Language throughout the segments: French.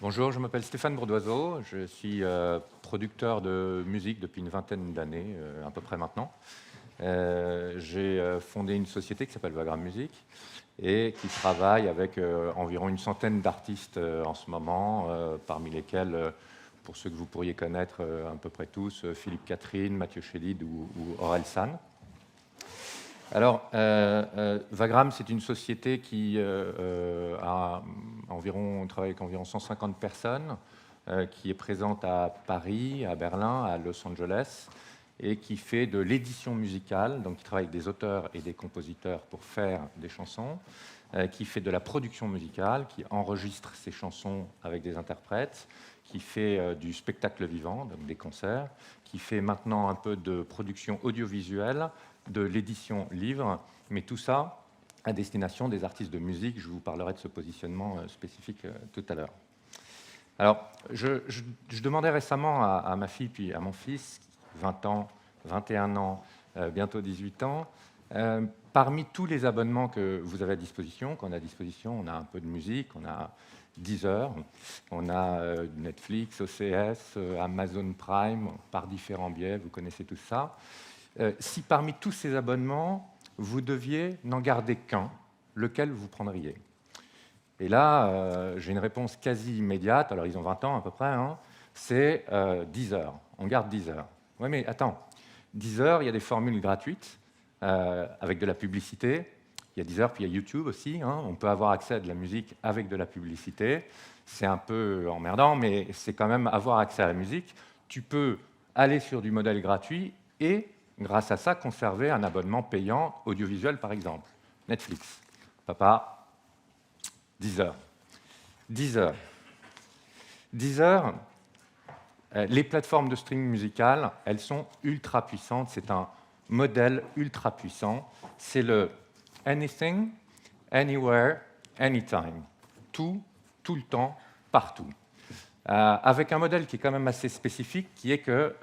Bonjour, je m'appelle Stéphane Bourdoiseau, je suis producteur de musique depuis une vingtaine d'années, à peu près maintenant. J'ai fondé une société qui s'appelle Vagram Music et qui travaille avec environ une centaine d'artistes en ce moment, parmi lesquels, pour ceux que vous pourriez connaître à peu près tous, Philippe Catherine, Mathieu Chédid ou Orelsan. Alors, Vagram, c'est une société qui a on travaille avec environ 150 personnes, qui est présente à Paris, à Berlin, à Los Angeles, et qui fait de l'édition musicale, donc qui travaille avec des auteurs et des compositeurs pour faire des chansons, qui fait de la production musicale, qui enregistre ses chansons avec des interprètes, qui fait du spectacle vivant, donc des concerts, qui fait maintenant un peu de production audiovisuelle, de l'édition livre, mais tout ça à destination des artistes de musique. Je vous parlerai de ce positionnement spécifique tout à l'heure. Alors, je demandais récemment à ma fille puis à mon fils, 20 ans, 21 ans, bientôt 18 ans, parmi tous les abonnements que vous avez à disposition, qu'on a à disposition, on a un peu de musique, on a Deezer, on a Netflix, OCS, Amazon Prime, par différents biais, vous connaissez tout ça. Si parmi tous ces abonnements, vous deviez n'en garder qu'un, lequel vous prendriez? Et là, j'ai une réponse quasi immédiate, alors ils ont 20 ans à peu près, hein, c'est Deezer. On garde Deezer. Oui, mais attends, Deezer, il y a des formules gratuites avec de la publicité. Il y a Deezer, puis il y a YouTube aussi. Hein. On peut avoir accès à de la musique avec de la publicité. C'est un peu emmerdant, mais c'est quand même avoir accès à la musique. Tu peux aller sur du modèle gratuit et grâce à ça, conserver un abonnement payant audiovisuel, par exemple. Netflix. Papa, Deezer. Deezer. Deezer, les plateformes de streaming musical, elles sont ultra puissantes. C'est un modèle ultra puissant. C'est le anything, anywhere, anytime. Tout, tout le temps, partout. Avec un modèle qui est quand même assez spécifique, qui est que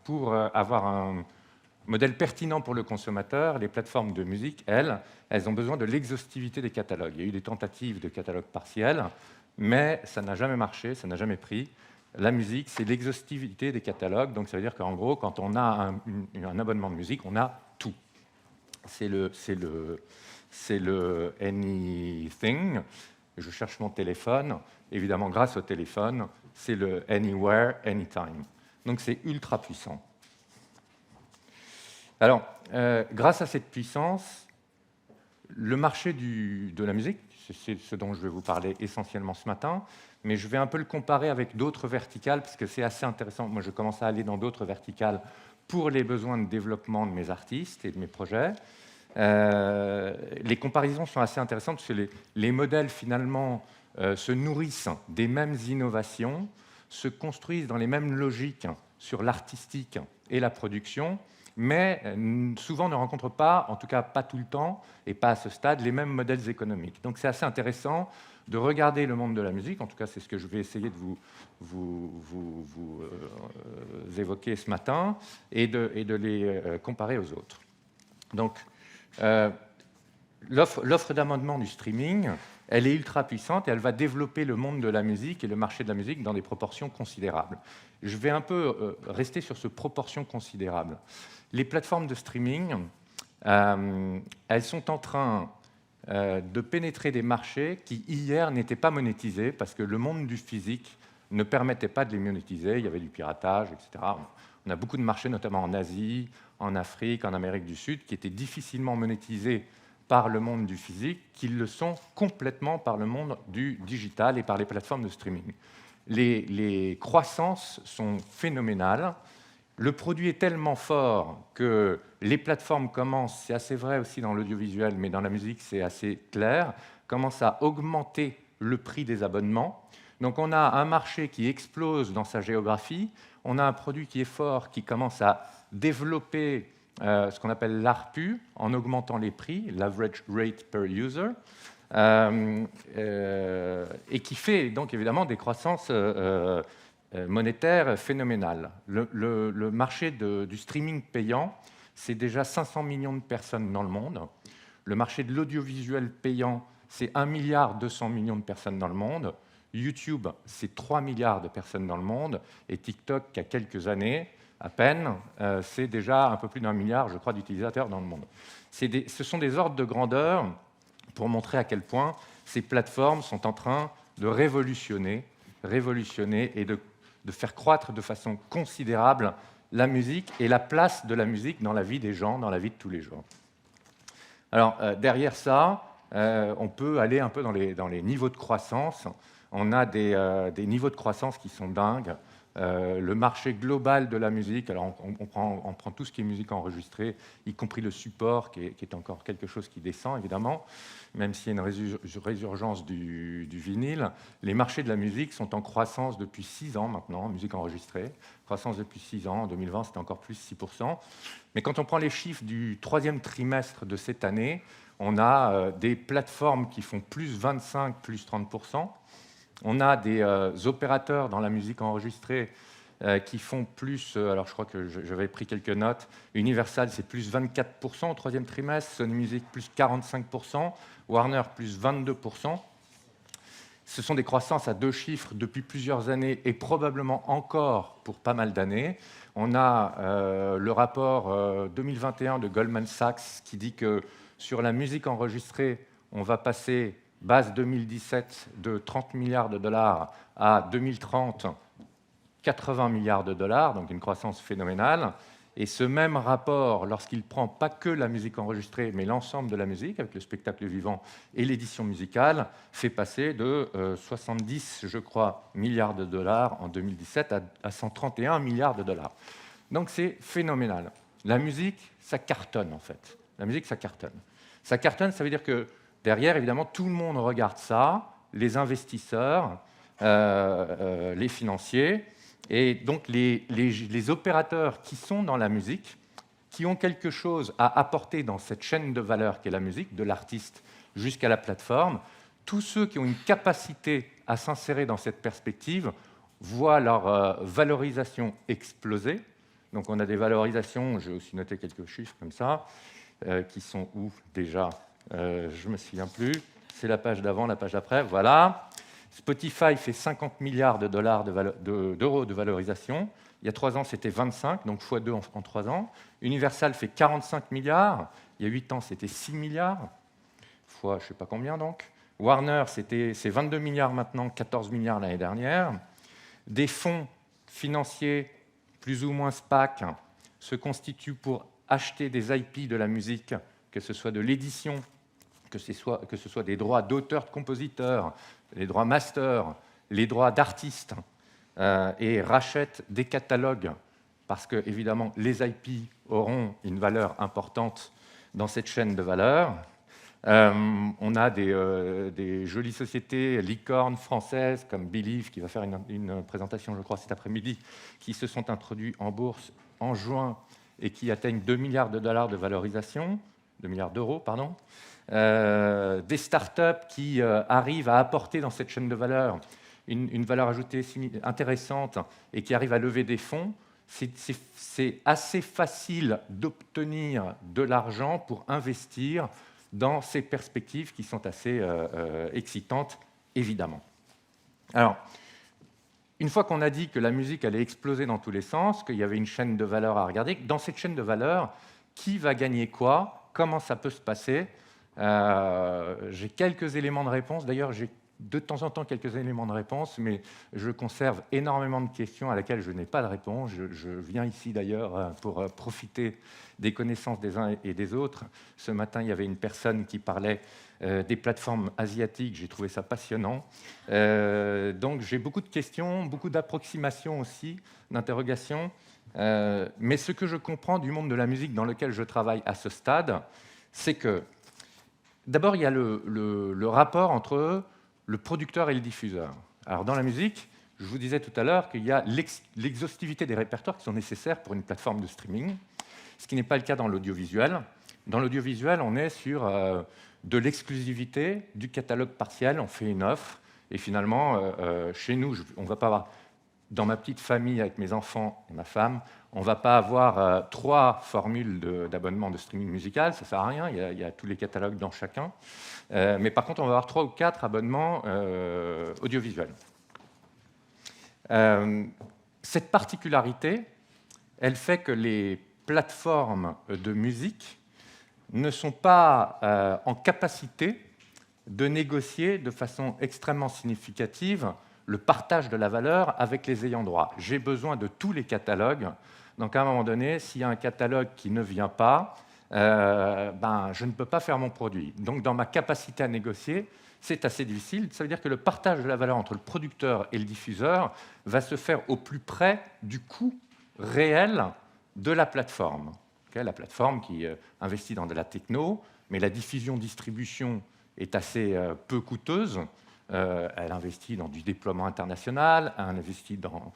pour avoir un modèle pertinent pour le consommateur, les plateformes de musique, elles ont besoin de l'exhaustivité des catalogues. Il y a eu des tentatives de catalogues partiels, mais ça n'a jamais marché, ça n'a jamais pris. La musique, c'est l'exhaustivité des catalogues, donc ça veut dire qu'en gros, quand on a un abonnement de musique, on a tout. C'est le anything. Je cherche mon téléphone. Évidemment, grâce au téléphone, c'est le anywhere, anytime. Donc c'est ultra puissant. Alors, grâce à cette puissance, le marché de la musique, c'est ce dont je vais vous parler essentiellement ce matin, mais je vais un peu le comparer avec d'autres verticales, parce que c'est assez intéressant. Moi, je commence à aller dans d'autres verticales pour les besoins de développement de mes artistes et de mes projets. Les comparaisons sont assez intéressantes, parce que les modèles, finalement, se nourrissent des mêmes innovations, se construisent dans les mêmes logiques sur l'artistique et la production, mais souvent ne rencontrent pas, en tout cas pas tout le temps, et pas à ce stade, les mêmes modèles économiques. Donc c'est assez intéressant de regarder le monde de la musique, en tout cas c'est ce que je vais essayer de vous évoquer ce matin, et de les comparer aux autres. Donc l'offre d'abonnement du streaming, elle est ultra puissante et elle va développer le monde de la musique et le marché de la musique dans des proportions considérables. Je vais un peu rester sur ce proportion considérable. Les plateformes de streaming, elles sont en train de pénétrer des marchés qui, hier, n'étaient pas monétisés parce que le monde du physique ne permettait pas de les monétiser. Il y avait du piratage, etc. On a beaucoup de marchés, notamment en Asie, en Afrique, en Amérique du Sud, qui étaient difficilement monétisés par le monde du physique, qui le sont complètement par le monde du digital et par les plateformes de streaming. Les croissances sont phénoménales. Le produit est tellement fort que les plateformes commencent, c'est assez vrai aussi dans l'audiovisuel, mais dans la musique c'est assez clair, commencent à augmenter le prix des abonnements. Donc on a un marché qui explose dans sa géographie, on a un produit qui est fort, qui commence à développer ce qu'on appelle l'ARPU, en augmentant les prix, l'average rate per user, et qui fait donc évidemment des croissances monétaires phénoménales. Le marché du streaming payant, c'est déjà 500 millions de personnes dans le monde. Le marché de l'audiovisuel payant, c'est 1,2 milliard de personnes dans le monde. YouTube, c'est 3 milliards de personnes dans le monde. Et TikTok, qui a quelques années, à peine, c'est déjà un peu plus d'1 milliard, je crois, d'utilisateurs dans le monde. Ce sont des ordres de grandeur pour montrer à quel point ces plateformes sont en train de révolutionner et de faire croître de façon considérable la musique et la place de la musique dans la vie des gens, dans la vie de tous les jours. Alors, derrière ça, on peut aller un peu dans les niveaux de croissance. On a des niveaux de croissance qui sont dingues. Le marché global de la musique, alors on prend tout ce qui est musique enregistrée, y compris le support, qui est encore quelque chose qui descend, évidemment, même s'il y a une résurgence du vinyle. Les marchés de la musique sont en croissance depuis 6 ans maintenant, musique enregistrée. Croissance depuis 6 ans, en 2020, c'était encore plus 6%. Mais quand on prend les chiffres du 3e trimestre de cette année, on a des plateformes qui font plus 25, plus 30%. On a des opérateurs dans la musique enregistrée qui font plus, alors je crois que j'avais pris quelques notes, Universal c'est plus 24% au 3e trimestre, Sony Music plus 45%, Warner plus 22%. Ce sont des croissances à 2 chiffres depuis plusieurs années et probablement encore pour pas mal d'années. On a le rapport 2021 de Goldman Sachs qui dit que sur la musique enregistrée, on va passer base 2017 de 30 milliards de dollars à 2030, 80 milliards de dollars, donc une croissance phénoménale. Et ce même rapport, lorsqu'il prend pas que la musique enregistrée, mais l'ensemble de la musique, avec le spectacle vivant et l'édition musicale, fait passer de 70, je crois, milliards de dollars en 2017 à 131 milliards de dollars. Donc c'est phénoménal. La musique, ça cartonne en fait. La musique, ça cartonne. Ça cartonne, ça veut dire que derrière, évidemment, tout le monde regarde ça, les investisseurs, les financiers, et donc les opérateurs qui sont dans la musique, qui ont quelque chose à apporter dans cette chaîne de valeur qu'est la musique, de l'artiste jusqu'à la plateforme, tous ceux qui ont une capacité à s'insérer dans cette perspective voient leur valorisation exploser. Donc on a des valorisations, j'ai aussi noté quelques chiffres comme ça, qui sont où déjà je ne me souviens plus. C'est la page d'avant, la page d'après. Voilà. Spotify fait 50 milliards de dollars d'euros de valorisation. Il y a 3 ans, c'était 25, donc x2 en 3 ans. Universal fait 45 milliards. Il y a 8 ans, c'était 6 milliards. Fois je ne sais pas combien, donc. Warner, c'est 22 milliards maintenant, 14 milliards l'année dernière. Des fonds financiers, plus ou moins SPAC, se constituent pour acheter des IP de la musique, que ce soit de l'édition, que ce soit des droits d'auteurs, de compositeurs, les droits master, les droits d'artistes, et rachètent des catalogues, parce que, évidemment, les IP auront une valeur importante dans cette chaîne de valeur. On a des jolies sociétés, licornes françaises, comme Believe, qui va faire une présentation, je crois, cet après-midi, qui se sont introduits en bourse en juin et qui atteignent 2 milliards de dollars de valorisation, 2 milliards d'euros, pardon. Des startups qui arrivent à apporter dans cette chaîne de valeur une valeur ajoutée intéressante et qui arrivent à lever des fonds. C'est assez facile d'obtenir de l'argent pour investir dans ces perspectives qui sont assez excitantes, évidemment. Alors, une fois qu'on a dit que la musique allait exploser dans tous les sens, qu'il y avait une chaîne de valeur à regarder, dans cette chaîne de valeur, qui va gagner quoi? Comment ça peut se passer? J'ai quelques éléments de réponse. D'ailleurs, j'ai de temps en temps quelques éléments de réponse, mais je conserve énormément de questions à laquelle je n'ai pas de réponse. Je viens ici d'ailleurs pour profiter des connaissances des uns et des autres. Ce matin, il y avait une personne qui parlait des plateformes asiatiques. J'ai trouvé ça passionnant. Donc, j'ai beaucoup de questions, beaucoup d'approximations aussi, d'interrogations. Mais ce que je comprends du monde de la musique dans lequel je travaille à ce stade, c'est que, d'abord, il y a le rapport entre le producteur et le diffuseur. Alors, dans la musique, je vous disais tout à l'heure qu'il y a l'exhaustivité des répertoires qui sont nécessaires pour une plateforme de streaming, ce qui n'est pas le cas dans l'audiovisuel. Dans l'audiovisuel, on est sur de l'exclusivité, du catalogue partiel, on fait une offre, et finalement, chez nous, on ne va pas avoir... Dans ma petite famille, avec mes enfants et ma femme, On ne va pas avoir 3 formules d'abonnement de streaming musical, ça ne sert à rien, il y a tous les catalogues dans chacun. Mais par contre, on va avoir 3 ou 4 abonnements audiovisuels. Cette particularité, elle fait que les plateformes de musique ne sont pas en capacité de négocier de façon extrêmement significative le partage de la valeur avec les ayants droit. J'ai besoin de tous les catalogues. Donc à un moment donné, s'il y a un catalogue qui ne vient pas, je ne peux pas faire mon produit. Donc dans ma capacité à négocier, c'est assez difficile. Ça veut dire que le partage de la valeur entre le producteur et le diffuseur va se faire au plus près du coût réel de la plateforme. La plateforme qui investit dans de la techno, mais la diffusion-distribution est assez peu coûteuse. Elle investit dans du déploiement international, elle investit dans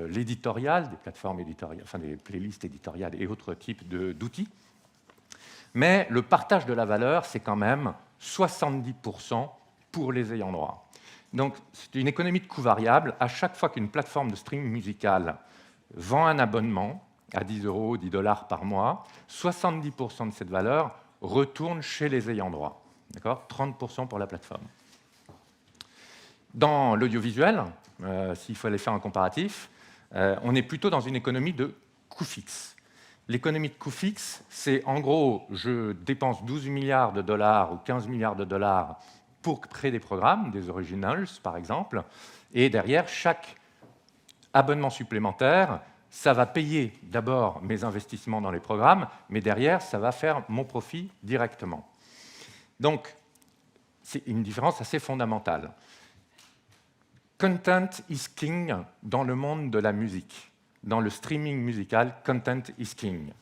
l'éditorial, des plateformes éditoriales, enfin des playlists éditoriales et autres types d'outils. Mais le partage de la valeur, c'est quand même 70% pour les ayants droit. Donc c'est une économie de coût variable. À chaque fois qu'une plateforme de streaming musical vend un abonnement à 10 €, 10 $ par mois, 70% de cette valeur retourne chez les ayants droit. 30% pour la plateforme. Dans l'audiovisuel, s'il fallait faire un comparatif, on est plutôt dans une économie de coût fixe. L'économie de coût fixe, c'est en gros, je dépense 12 milliards de dollars ou 15 milliards de dollars pour créer des programmes, des originals par exemple, et derrière, chaque abonnement supplémentaire, ça va payer d'abord mes investissements dans les programmes, mais derrière, ça va faire mon profit directement. Donc, c'est une différence assez fondamentale. Content is king dans le monde de la musique. Dans le streaming musical, content is king.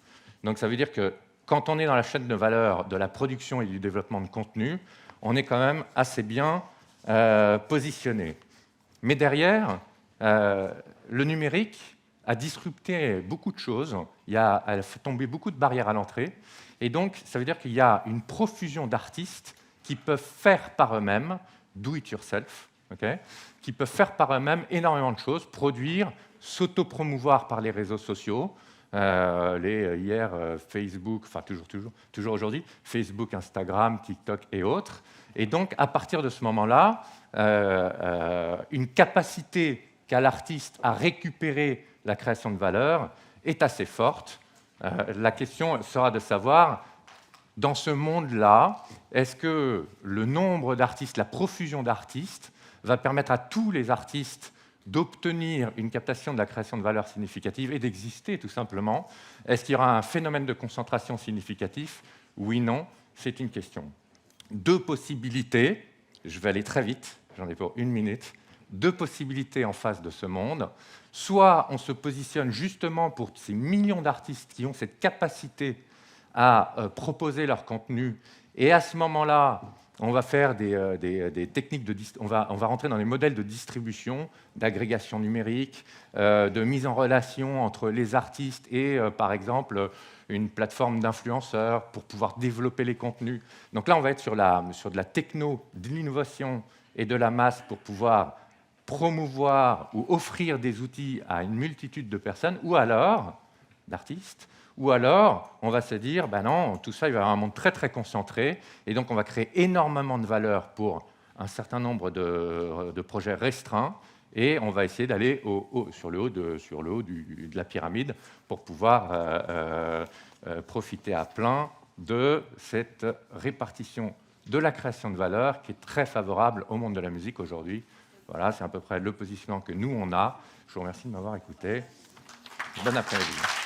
Donc, ça veut dire que quand on est dans la chaîne de valeur de la production et du développement de contenu, on est quand même assez bien positionné. Mais derrière, le numérique a disrupté beaucoup de choses, elle a fait tomber beaucoup de barrières à l'entrée, et donc ça veut dire qu'il y a une profusion d'artistes qui peuvent faire par eux-mêmes, do it yourself, qui peuvent faire par eux-mêmes énormément de choses, produire, s'auto-promouvoir par les réseaux sociaux, hier Facebook, enfin toujours aujourd'hui, Facebook, Instagram, TikTok et autres. Et donc à partir de ce moment-là, une capacité qu'a l'artiste à récupérer la création de valeur est assez forte. La question sera de savoir, dans ce monde-là, est-ce que le nombre d'artistes, la profusion d'artistes, va permettre à tous les artistes d'obtenir une captation de la création de valeur significative et d'exister tout simplement? Est-ce qu'il y aura un phénomène de concentration significatif? Oui, non, c'est une question. 2 possibilités, je vais aller très vite, j'en ai pour 1 minute. 2 possibilités en face de ce monde. Soit on se positionne justement pour ces millions d'artistes qui ont cette capacité à proposer leur contenu, et à ce moment-là, on va faire des techniques on va rentrer dans des modèles de distribution, d'agrégation numérique, de mise en relation entre les artistes et, par exemple, une plateforme d'influenceurs pour pouvoir développer les contenus. Donc là, on va être sur de la techno, de l'innovation et de la masse pour pouvoir promouvoir ou offrir des outils à une multitude de personnes, ou alors d'artistes, ou alors on va se dire, ben non, tout ça, il va y avoir un monde très très concentré, et donc on va créer énormément de valeur pour un certain nombre de projets restreints, et on va essayer d'aller sur le haut de la pyramide pour pouvoir profiter à plein de cette répartition de la création de valeur qui est très favorable au monde de la musique aujourd'hui. Voilà, c'est à peu près le positionnement que nous, on a. Je vous remercie de m'avoir écouté. Bon après-midi.